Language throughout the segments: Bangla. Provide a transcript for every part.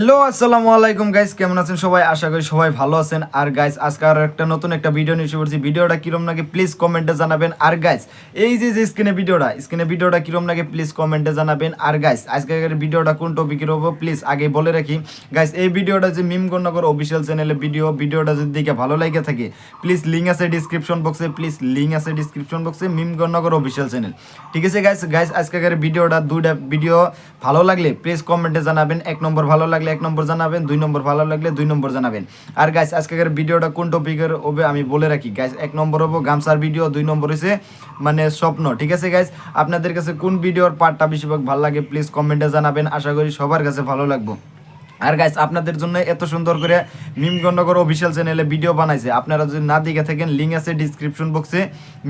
হ্যালো আসসালামু আলাইকুম গাইস, কেমন আছেন সবাই? আশা করি সবাই ভালো আছেন। আর গাইস আজকে আর একটা নতুন একটা ভিডিও নিয়ে এসে পড়ছি। ভিডিওটা কিরম নাকি প্লিজ কমেন্টে জানাবেন। আর গাইস এই যে স্ক্রিনে ভিডিওটা কিরম নাকি প্লিজ কমেন্টে জানাবেন। আর গাইস আজকের ভিডিওটা কোন টপিকের হবে প্লিজ আগে বলে রাখি গাইস, এই ভিডিওটা যে মিমগণনগর অফিসিয়াল চ্যানেলে ভিডিওটা যদি দেখে ভালো লাগে থাকে প্লিজ লিঙ্ক আছে ডিসক্রিপশন বক্সে মিমগণনগর অফিসিয়াল চ্যানেল। ঠিক আছে গাইস আজকের ভিডিওটা দুইটা ভিডিও ভালো লাগলে প্লিজ কমেন্টে জানাবেন। এক নম্বর ভালো লাগলে 1 নম্বর জানাবেন, 2 নম্বর ভালো লাগলে 2 নম্বর জানাবেন। আর গাইস আজকের ভিডিওটা কোন টপিকের হবে আমি বলে রাখি গাইস, 1 নম্বর হবো গামছার ভিডিও, 2 নম্বর হচ্ছে মানে স্বপ্ন। ঠিক আছে গাইস, আপনাদের কাছে কোন ভিডিওর পার্টটা বেশিরভাগ ভালো লাগে প্লিজ কমেন্টে জানাবেন। আশা করি সবার কাছে ভালো লাগবে। আর গাইস আপনাদের জন্য এত সুন্দর করে মিমগণনগর অফিসিয়াল চ্যানেলে ভিডিও বানাইছে, আপনারা যদি না দেখে থাকেন লিঙ্ক আছে ডিসক্রিপশন বক্সে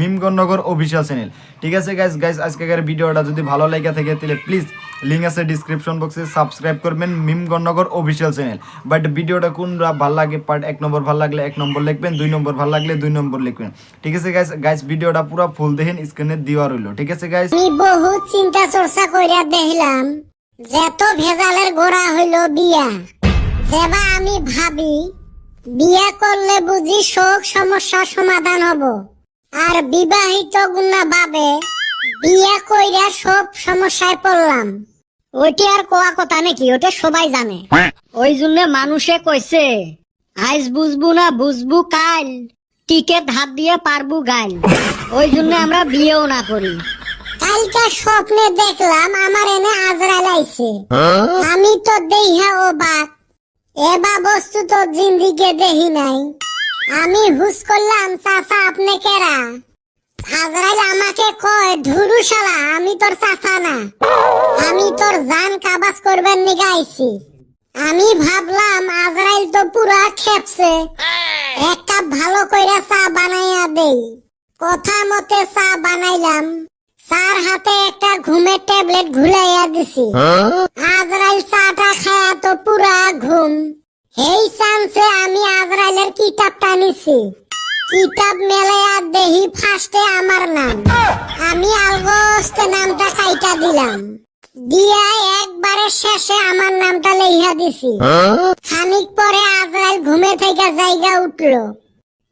মিমগণনগর অফিসিয়াল চ্যানেল। ঠিক আছে গাইস আজকের ভিডিওটা যদি ভালো লাগে থাকে তাহলে প্লিজ লিঙ্ক আছে ডিসক্রিপশন বক্সে সাবস্ক্রাইব করবেন মিমগণনগর অফিসিয়াল চ্যানেল। বাট ভিডিওটা কোন ভালো লাগে পার্ট 1 নম্বর ভালো লাগলে 1 নম্বর লিখবেন, 2 নম্বর ভালো লাগলে 2 নম্বর লিখবেন। ঠিক আছে গাইস ভিডিওটা পুরো ফুল দেখেন, স্ক্রিনে দেওয়া রইল। ঠিক আছে গাইস, আমি বহুত চিন্তা চর্চা কইরা দেখলাম যত ভেজালের গোড়া হইল বিয়া। যেবা আমি ভাবি বিয়া করলে বুঝি শোক সমস্যার সমাধান হব, আর বিবাহিত গুণা ভাবে বিয়া কইরা সব সমস্যায় পড়লাম। ওইটি আর কোয়া কথা নাকি, ওটা সবাই জানে। ওই জন্য মানুষে কইছে আজ বুঝবো না বুঝবো কাল, টিকে ধার দিয়ে পারবো গাইল। ওই জন্য আমরা বিয়েও না করি। কালকে স্বপ্নে দেখলাম আমার এনে আজরাইল আইছে। আমি তো দেইহা ও বাক এবা বস্তু তো জিন্দিকে দেখি নাই। আমি হুস করলাম চাচা আপনি কেরা? আজরাইল আমাকে কয় ধুরু শালা, আমি তোর চাচা না, আমি তোর জান কাবাজ করবেন নিগা আইছি। আমি ভাবলাম আজরাইল তো পুরা খেপছে, এক কাপ ভালো কইরা চা বানাইয়া দেই। কথা মতে চা বানাইলাম, চার হাতে একটা ঘুমের ট্যাবলেট ঘুলাইয়া দিছি। আজরাইল চাটা খায়া তো পুরা ঘুম। এই চান্সে আমি আজরাইলের কিতাবটা নিছি। কিতাব মেলাইয়া দেহি ফার্স্টে আমার নাম। আমি আলগোস্তে নামটা কাইটা দিলাম, দিয়া একবারে শেষে আমার নামটা লেখা দিছি। খানিক পরে আজরাইল ঘুমে থেকে জায়গা উঠলো।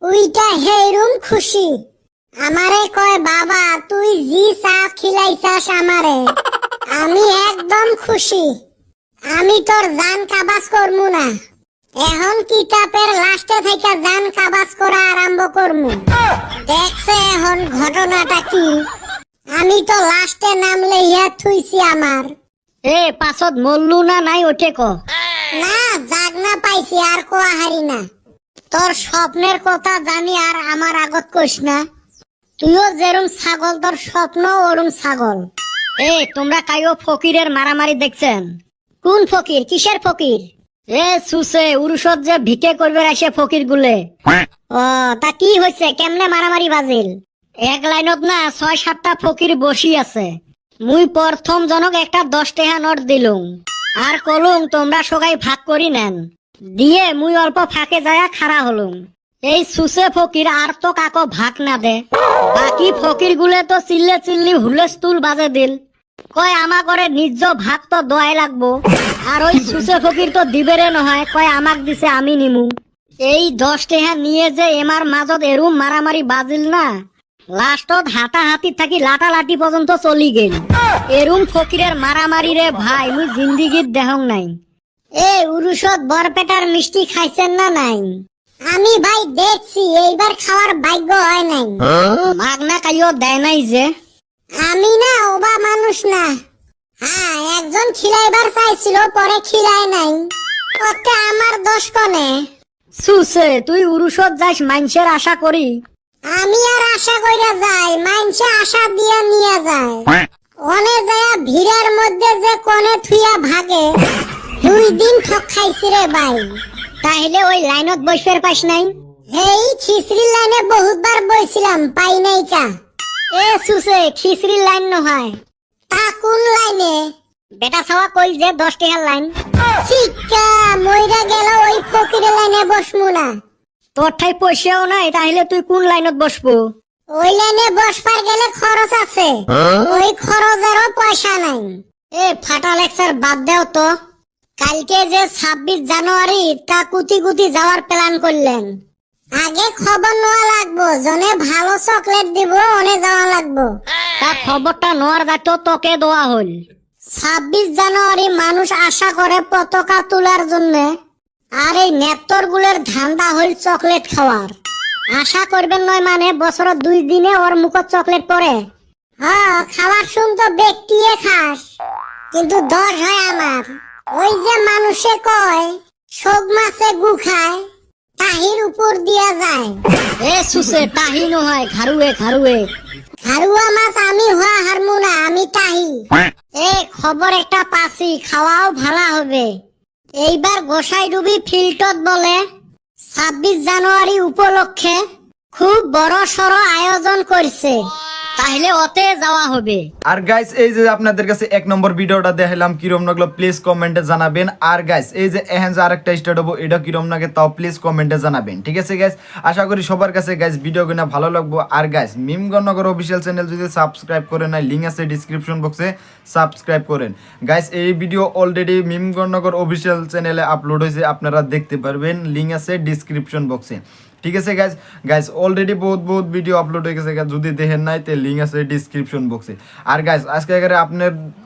উইটা হেরুম খুশি, আমারে কয় বাবা তুই জি চা খিলাইছাস আমারে, আমি একদম খুশি। আমি তোর জান কাবাজ করমু না, এখন কিতাবের লাস্টে থেকে জান কাবাজ করা আরম্ভ করমু। দেখছে এখন ঘটনাটা কি? আমি তো লাস্টে নাম লইয়া থুইছি আমার। এ পাছত মল্লু না নাই ওঠে ক না, জাগনা পাইছি আর কোয়া হারি না। তোর স্বপ্নের কথা জানি আর আমার আগত কইস না। তুইও যেরম ছাগল তোর স্বপ্ন ওরম ছাগল। তোমরা কাইও ফকিরের মারামারি দেখছেন? কোন ফকির? কিসের ফকির? সুসে উরুষত যে ভিকে করবে আসে ফকির গুলে। ও তা কি হয়েছে? কেমনে মারামারি বাজিল? এক লাইনত না 6-7টা ফকির বসি আছে। মুই প্রথম জনক একটা 10 টাকা নোট দিলুম, আর কলুম তোমরা সবাই ভাগ করি নেন। দিয়ে মুই অল্প ফাঁকে যায়া খাড়া হলুম। এই সুসে ফকির আর তো কাকো ভাগ না দে। বাকি ফকির গুলে তো চিল্লি হুলস্থুল বাজে দিল, কয় আমা করে নিজ ভাগ তো দোয়াই লাগবো। আর ওই সুসে ফকির তো দিবেরে নহয়, কয় আমাক দিছে আমি নিমু। এই 10 টাকা নিয়ে যে এমার মাজত এরুম মারামারি বাজিল না, লাস্টত হাতাহাতি থাকি লাটালাটি পর্যন্ত চলি গেল। এরুম ফকিরের মারামারি রে ভাই মুই জিন্দিগিত দেহং নাই। উরুষত বরপেটার মিষ্টি খাইছেন না নাই? আমি ভাই দেখছি, এইবার খাওয়ার ভাগ্য হয় নাই। মাগনা কাইও দেয় নাই যে। আমি না ওবা মানুষ না। হ্যাঁ, একজন খিলাইবার চাইছিল, পরে খিলাই নাই। ওতে আমার দোষ কনে? সুসে তুই উরুষত যাইস মাইনসের আশা করি? আমি আর আশা কইরা যাই, মাইনসে আশা দিয়া নিয়ে যায়। অনে যায় ভিড়ের মধ্যে যে কোনে থুইয়া ভাগে, 2 দিন ঠক খাইছি রে ভাই। তাহলে ওই লাইনত বসবার পাস নাই? এই খিচড়ির লাইনে বহুতবার বইছিলাম, পাই নাই কা। সুসে খিচড়ির লাইন নহয় তা কোন লাইনে? বেটা ছাওয়া কইল যে 10 টাকার লাইন। শিক্ষা মইরা গেল ওই ফকিরের লাইনে বসমু না। তোর ঠাই পয়সাও নাই, তাহলে তুই কোন লাইনত বসবো? ওই লাইনে বসবার গেলে খরচ আছে, ওই খরচেরও পয়সা নাই। ফাটা লেকচার বাদ দেও তো। কালকে যে 26 জানুয়ারি তা কুতি কুতি যাওয়ার প্ল্যান করলেন। আগে খবর নেওয়া লাগবো, জনে ভালো চকলেট দিব ওনে যাওয়া লাগবো। তা খবরটা নেওয়ার দায়িত্ব তোকে দেওয়া হল। 26 জানুয়ারি মানুষ আশা করে পতাকা তোলার জন্য, আর এই নেত্তরগুলোর ধান্দা হল চকলেট খাওয়ার। আশা করবেন নয় মানে বছর 2 দিনে ওর মুখত চকলেট পড়ে। হ্যাঁ, খাবার শুনতো ব্যক্তিয়ে খাস, কিন্তু দোষ হয় আমার। ওই যে মানুষে কয় শোক মাছে গু খায়, তাহির উপর দিয়া যায়। এ সুসে টাহি নহয়, ঘারুয়ে ঘারুয়ে। হারুয়া মাছ আমি হওয়া হারমু না, আমি তাহি। এই খবর একটা পাছি, খাওয়াও ভালো হবে। এইবার গোসাই ডুবি ফিল্ডত বলে 26 জানুয়ারি উপলক্ষে খুব বড় সড় আয়োজন করছে। তাহলে ওতে যাওয়া হবে। আর গাইস এই যে আপনাদের কাছে 1 নম্বর ভিডিওটা দেখালাম কিরম লাগলো প্লিজ কমেন্টে জানাবেন। আর গাইস এই যে এখন যে আরেকটা স্টার্ট হবো এটা কিরম লাগে তাও প্লিজ কমেন্টে জানাবেন, ঠিক আছে গাইস? আশা করি সবার কাছে গাইস ভিডিও কিনা ভালো লাগবো। আর গাইস মিমগণনগর অফিসিয়াল চ্যানেল যদি সাবস্ক্রাইব করে নাই, লিঙ্ক আছে ডিসক্রিপশন বক্সে, সাবস্ক্রাইব করেন গাইস। এই ভিডিও অলরেডি মিমগণনগর অফিসিয়াল চ্যানেলে আপলোড হয়েছে, আপনারা দেখতে পারবেন, লিঙ্ক আছে ডিসক্রিপশন বক্সে, ঠিক আছে গাইস? গাইস অলরেডি বহুত ভিডিও আপলোড হয়ে গেছে, যদি দেখেন নাই তে লিঙ্ক আছে ডিসক্রিপশন বক্সে। আর গাইস আজকে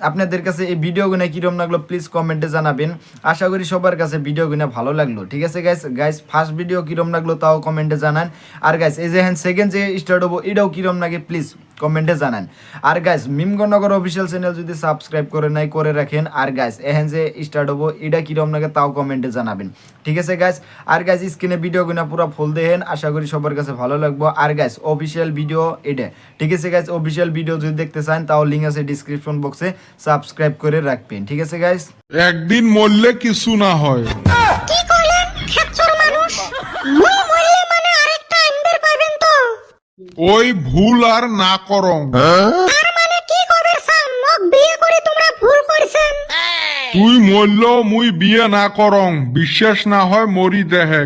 আপনাদের কাছে এই ভিডিওগুলো কিরম লাগলো প্লিজ কমেন্টে জানাবেন। আশা করি সবার কাছে ভিডিওগুলো ভালো লাগলো, ঠিক আছে গাইস? গাইস ফার্স্ট ভিডিও কিরম লাগলো তাও কমেন্টে জানান। আর গাইস এই যে সেকেন্ড যে স্টার্ট হবো এটাও কিরম লাগে প্লিজ কমেন্টে জানান। আর গাইস মিমগণনগর অফিসিয়াল চ্যানেল যদি সাবস্ক্রাইব করে নাই করে রাখেন। আর গাইস এখন যে স্টার্ট হবো এটা কিরম লাগে তাও কমেন্টে জানাবেন, ঠিক আছে গাইস? আর গাইস স্ক্রিনে ভিডিওগুলো পুরো ফুল দেখেন, আশা করি সবার কাছে ভালো লাগবে। আর গাইস অফিসিয়াল ভিডিও এটা, ঠিক আছে গাইস? অফিসিয়াল ভিডিও যদি দেখতে চান তাও লিঙ্ক আছে ডিসক্রিপশন বক্সে, সাবস্ক্রাইব করে রাখবেন, ঠিক আছে গাইস? একদিন মরলে কিছু না হয়। কি কইলেন খেচ্চর মানুষ? মুই মরলে মানে আরেকটা আনবার পাবেন তো? ওই ভুল আর না করং। তার মানে কি করবে সান? মোক বিয়ে করে তোমরা ভুল করছেন। তুই মরলেও মুই বিয়ে না করং, বিশ্বাস না হয় মরি দেহে।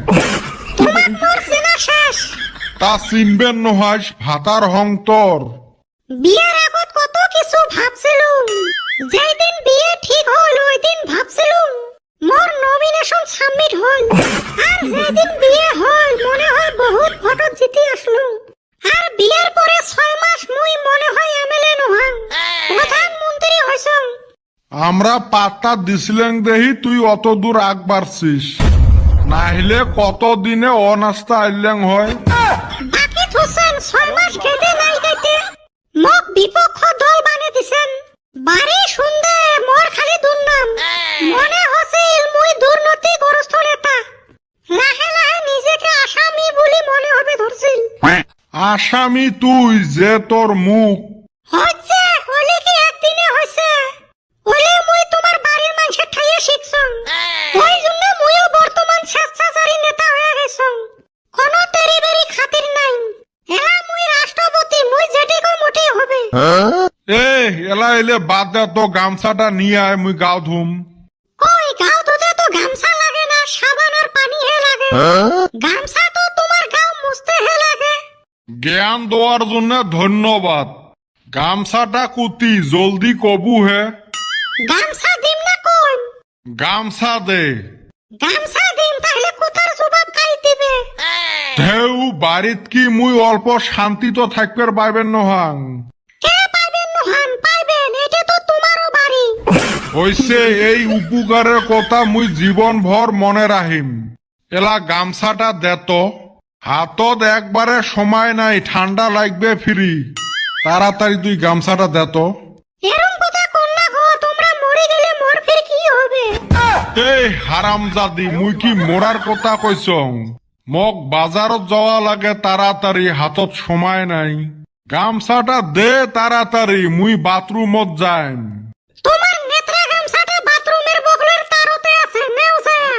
তোমার তোর চেনা শেষ। তা চিনবেন নহাস ভাতার হংতর। বিয়ের আগত কত কিছু ভাবছিলুম, যেই দিন বিয়ে ঠিক হল ওই দিন ভাবছিলুম মোর নমিনেশন সাবমিট হল। আর যেদিন বিয়ে হল মনে হয় বহুত ভোটত জিতি আসলুম। আর বিয়ের পরে 6 মাস মুই মনে হয় এমএলএ নহাম, প্রধানমন্ত্রী হইছং। আমরা পাত্তা দিছিলেন দেহি তুই অত দূর আগ বাড়ছিস, না হলে কত দিনে অনাস্তা আইলেং হয়। বাকি থুসেন 6 মাস কেটে নাই কেটে মোক বিপক্ষ দল বানিয়ে দিছেন। বাড়ি শুনতে মোর খালি দুর্নাম, মনে হছিল মুই দুর্নীতিগ্রস্ত নেতা। লাহে লাহে নিজেকে আসামি বলে মনে হবে ধরছিল। আসামি তুই যে তোর মুখ। হচ্ছে হলে কি একদিনে হইছে? হলে মুই তোমার বাড়ির মানুষের ঠাইয়ে শিখছং, ওই জন্য মুইও বর্তমান স্বেচ্ছাচারী নেতা হয়ে গেছং। কোনো তেরিবেরি খাতির নাই। এলা মুই রাষ্ট্রপতি, মুই যেটি কই মোটেই হবে। এ এলা এলে বাদ দে তো, গামছাটা নিয়ে আয় মুই গাও ধুম। কই গাও ধুতে তো গামছা লাগে না, সাবান আর পানি হে লাগে। গামছা তো তোমার গাও মুছতে হে লাগে। জ্ঞান দেওয়ার জন্য ধন্যবাদ। গামছাটা কুতি জলদি কবু হে। গামছা দিম না কোন? গামছা দে। গামছা দিম তাহলে কোথার জবাব কাই দিবে? ঢেউ বাড়িত কি মুই অল্প শান্তি তো থাকবে পাইবেন নহাং। কে পাইবেন নহান? পাইবেন, এটা তো তোমারও বাড়ি। হইছে এই উপকারের কথা মুই জীবন ভর মনে রাখিম। এলা গামছাটা দেত, হাতত একবারে সময় নাই, ঠান্ডা লাগবে ফিরি। তাড়াতাড়ি তুই গামছাটা দেত। এরম কথা কোন না গো, তোমরা মরে গেলে মোর ফির কি হবে? এই হারামজাদি, মুই কি মোরার কথা কইছং? মোক বাজারত যাওয়া লাগে তাড়াতাড়ি, হাতত সময় নাই। গামছাটা দে তাড়াতাড়ি, মুই বাথরুমত যাইম। তোমার নেত্রা গামছাটা বাথরুমের বগলের তারতে আছে, নেও যায়।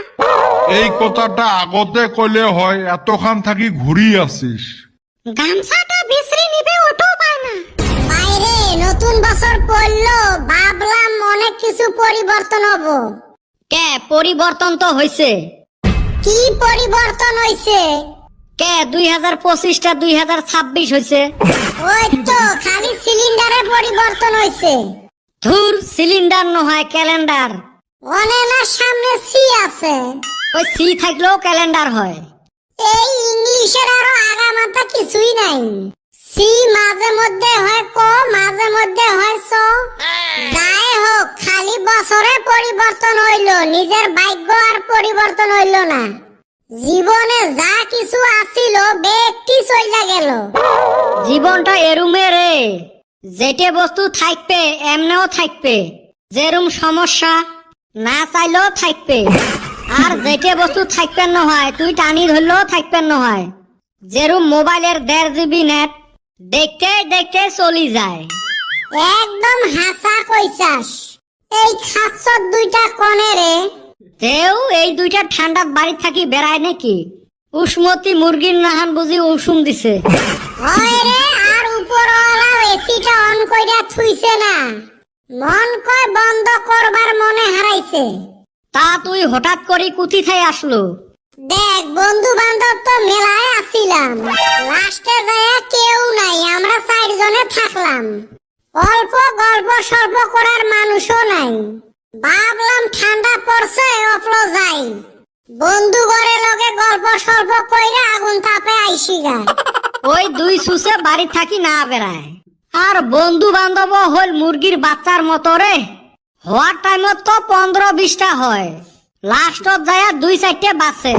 এই কথাটা আগতে কইলে হয়, এতখান থাকি ঘুরি আসিস। গামছাটা বিশ্রী নিবে ওটো পায় না। বাইরে নতুন বছর পড়লো, ভাবলাম অনেক কিছু পরিবর্তন হবো। কে পরিবর্তন তো হইছে। কি পরিবর্তন হইছে? কে 2025টা 2026 হইছে। ওই তো খালি সিলিন্ডারে পরিবর্তন হইছে। ধুর, সিলিন্ডার নহয় ক্যালেন্ডার। অনে না সামনে সি আছে। ওই সি থাকলেও ক্যালেন্ডার হয়। এই ইংলিশের আরো আগামাথা কিছুই নাই। সি মাঝে মধ্যে হয় ক, মাঝে মধ্যে হয় স। যাই হোক, খালি বছরে পরিবর্তন হইল, নিজের ভাগ্য আর পরিবর্তন হইল না। জীবনে যা কিছু আছিল ব্যক্তি চইলা গেল। জীবনটা এরুমে রে, যেটে বস্তু থাকবে এমনেও থাকবে, যেরুম সমস্যা না চাইলেও থাকবে, আর যেটে বস্তু থাকবে নহয় তুই টানি ধরলেও থাকবে নহয়। যেরুম মোবাইলের 1.5 GB নেট দেখতে দেখতে চলি যায়। একদম হাসা কইছাস। এই খাচ্ছত দুইটা কনে রে? তেও এই দুইটা ঠান্ডাত বাড়ি থাকি বেড়ায় নাকি? উসমতি মুরগির নাহান বুঝি উসুম দিছে। হয় রে, আর উপরওয়ালা এসিটা অন কইরা থুইছে না, মন কয় বন্ধ করবার মনে হারাইছে। তা তুই হঠাৎ করে কুতি থাই আসলো? দেখ, বন্ধু বান্ধব তো মেলায় আসিলাম, লাস্টে যায় কেউ নাই, আমরা 4 জনে থাকলাম। অল্প গল্প সল্প করার মানুষও নাই। ভাবলাম ঠান্ডা পড়ছে, অফলো যাই, বন্ধু ঘরে লগে গল্প সল্প কইরা আগুন তাপে আইসি গা। ওই দুই সুসে বাড়ি থাকি না বেড়ায়, আর বন্ধু বান্ধব হল মুরগির বাচ্চার মতো রে। হওয়ার টাইমত তো 15-20টা হয়, লাস্টত যায় 2-4টে বাঁচে।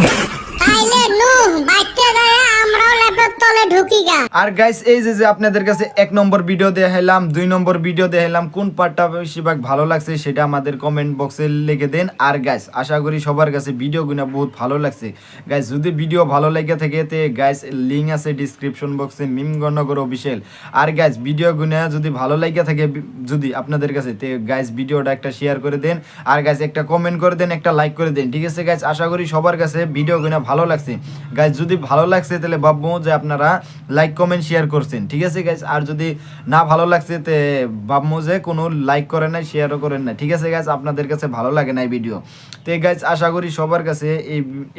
তাইলে নু বাইতে যায় আমরাও ল্যাপের তলে ঢুকি গা। আর গাইস, এই যে আপনাদের কাছে 1 নম্বর ভিডিও দেখাইলাম, 2 নম্বর ভিডিও দেখাইলাম, কোন পার্টটা বেশিরভাগ ভালো লাগছে সেটা আমাদের কমেন্ট বক্সে লিখে দেন। আর গাইস, আশা করি সবার কাছে ভিডিও গুনা বহুত ভালো লাগছে। গাইস, যদি ভিডিও ভালো লাগে থাকে তে গাইস লিংক আছে ডেসক্রিপশন বক্সে, মিমগণনগর অফিশিয়াল। আর গাইস, ভিডিও গুনা যদি ভালো লাগে থাকে যদি আপনাদের কাছে, তে গাইস ভিডিওটা একটা শেয়ার করে দেন, আর গাইস একটা কমেন্ট করে দেন, একটা লাইক করে দেন। ঠিক আছে গাইস, আশা করি সবার কাছে ভিডিও গুনা ভালো লাগছে। গাইস, যদি ভালো লাগছে তাহলে ভাববো যে আপনারা লাইক কমেন্ট শেয়ার করছেন। ঠিক আছে গাইস, আর যদি না ভালো লাগছে তে ভাববো যে কোনো লাইক করেন নাই, শেয়ারও করেন না। ঠিক আছে গাইস, আপনাদের কাছে ভালো লাগে না এই ভিডিও। তো গাইস, আশা করি সবার কাছে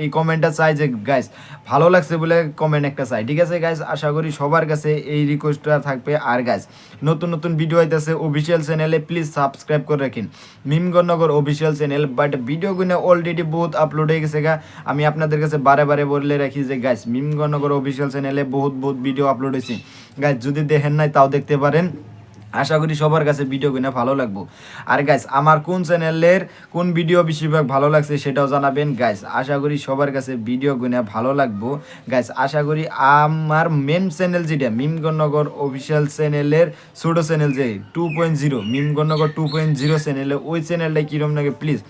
এই কমেন্টটা চাই যে গাইস ভালো লাগছে বলে কমেন্ট একটা চাই। ঠিক আছে গাইস, আশা করি সবার কাছে এই রিকোয়েস্টটা থাকবে। আর গাইস, নতুন নতুন ভিডিও হইতেছে অফিসিয়াল চ্যানেলে, প্লিজ সাবস্ক্রাইব করে রাখেন মিমগণনগর অফিসিয়াল চ্যানেল। বাট ভিডিওগুলো অলরেডি বহুত আপলোড হয়ে গেছে গা। আমি আপনাদের কাছে বারে বারে বলে রাখি যে গাইস মিমগণনগর অফিসিয়াল চ্যানেলে বহুত ভিডিও আপলোড হয়েছে। গাইস, যদি দেখেন নাই তাও দেখতে পারেন। আশা করি সবার কাছে ভিডিও কিনা ভালো লাগবো। আর গাইস, আমার কোন চ্যানেলের কোন ভিডিও বেশিরভাগ ভালো লাগছে সেটাও জানাবেন। গাইস, আশা করি সবার কাছে ভিডিও কিনা ভালো লাগবো। গাইস, আশা করি আমার মেন চ্যানেল যেটা মিমগণনগর অফিসিয়াল চ্যানেলের ছোটো চ্যানেল যে 2.0 মিমগণনগর 2.0 চ্যানেলে, ওই চ্যানেলটা কিরম লাগে প্লিজ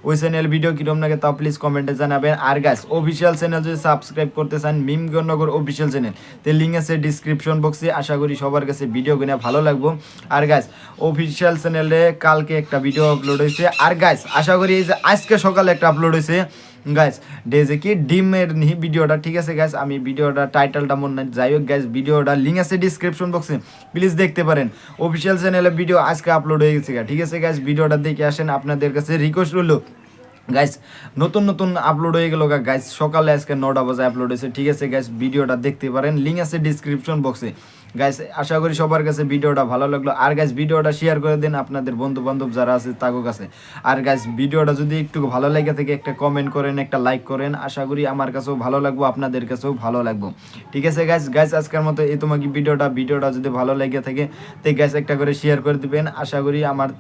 ওই চ্যানেল ভিডিও কিরম লাগে তাও প্লিজ কমেন্টে জানাবেন। আর গাইস, অফিসিয়াল চ্যানেল যদি সাবস্ক্রাইব করতে চান মিমগণনগর অফিসিয়াল চ্যানেল, তে লিঙ্ক আছে ডিসক্রিপশন বক্সে। আশা করি সবার কাছে ভিডিও কিনা ভালো লাগবো। আর গাইস, অফিসিয়াল চ্যানেলে কালকে একটা ভিডিও আপলোড হয়েছে। আর গাইস, আশা করি এই যে আজকে সকালে একটা আপলোড হয়েছে গাইস, ডেজে কি ডিমের নি ভিডিওটা। ঠিক আছে গাইস, আমি ভিডিওটা টাইটেলটা মনে নাই, যাই হোক গাইস ভিডিওটা লিঙ্ক আছে ডিসক্রিপশন বক্সে, প্লিজ দেখতে পারেন। অফিসিয়াল চ্যানেলে ভিডিও আজকে আপলোড হয়ে গেছে। ঠিক আছে গাইস, ভিডিওটা দেখে আসেন, আপনাদের কাছে রিকোয়েস্ট রইল। গাইস, নতুন নতুন আপলোড হয়ে গেল গাইস, সকালে আজকে 9টা বাজে আপলোড হয়েছে। ঠিক আছে গাইস, ভিডিওটা দেখতে পারেন, লিঙ্ক আছে ডিসক্রিপশন বক্সে। গাইস, আশা করি সবার কাছে ভিডিওটা ভালো লাগলো। আর গাইস, ভিডিওটা শেয়ার করে দেন আপনাদের বন্ধু বান্ধব যারা আছে তাদের কাছে। আর গাইস, ভিডিওটা যদি একটু ভালো লাগে থাকে একটা কমেন্ট করেন, একটা লাইক করেন। আশা করি আমার কাছেও ভালো লাগবো, আপনাদের কাছেও ভালো লাগবো। ঠিক আছে গাইস, আজকের মতো এই তোমাকে ভিডিওটা যদি ভালো লাগে থাকে তো গাইস একটা করে শেয়ার করে দিবেন। আশা করি আমার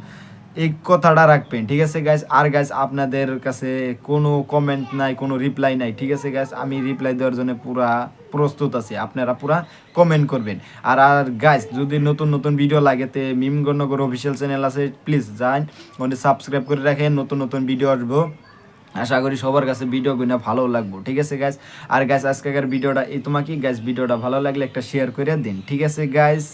এই কথাটা রাখবেন। ঠিক আছে গাইস, আর গাইস আপনাদের কাছে কোনো কমেন্ট নাই, কোনো রিপ্লাই নাই। ঠিক আছে গাইস, আমি রিপ্লাই দেওয়ার জন্য পুরা প্রস্তুত আছি, আপনারা পুরা কমেন্ট করবেন। আর গাইস, যদি নতুন নতুন ভিডিও লাগে তে মিমগণনগর অফিসিয়াল চ্যানেল আছে, প্লিজ যান ওখানে সাবস্ক্রাইব করে রাখেন, নতুন নতুন ভিডিও আসবো। আশা করি সবার কাছে ভিডিও গুলো ভালো লাগবো। ঠিক আছে গাইস, আর গাইস আজকের ভিডিওটা এই তোমাকে গাইস ভিডিওটা ভালো লাগলে একটা শেয়ার করে দিন। ঠিক আছে গাইস।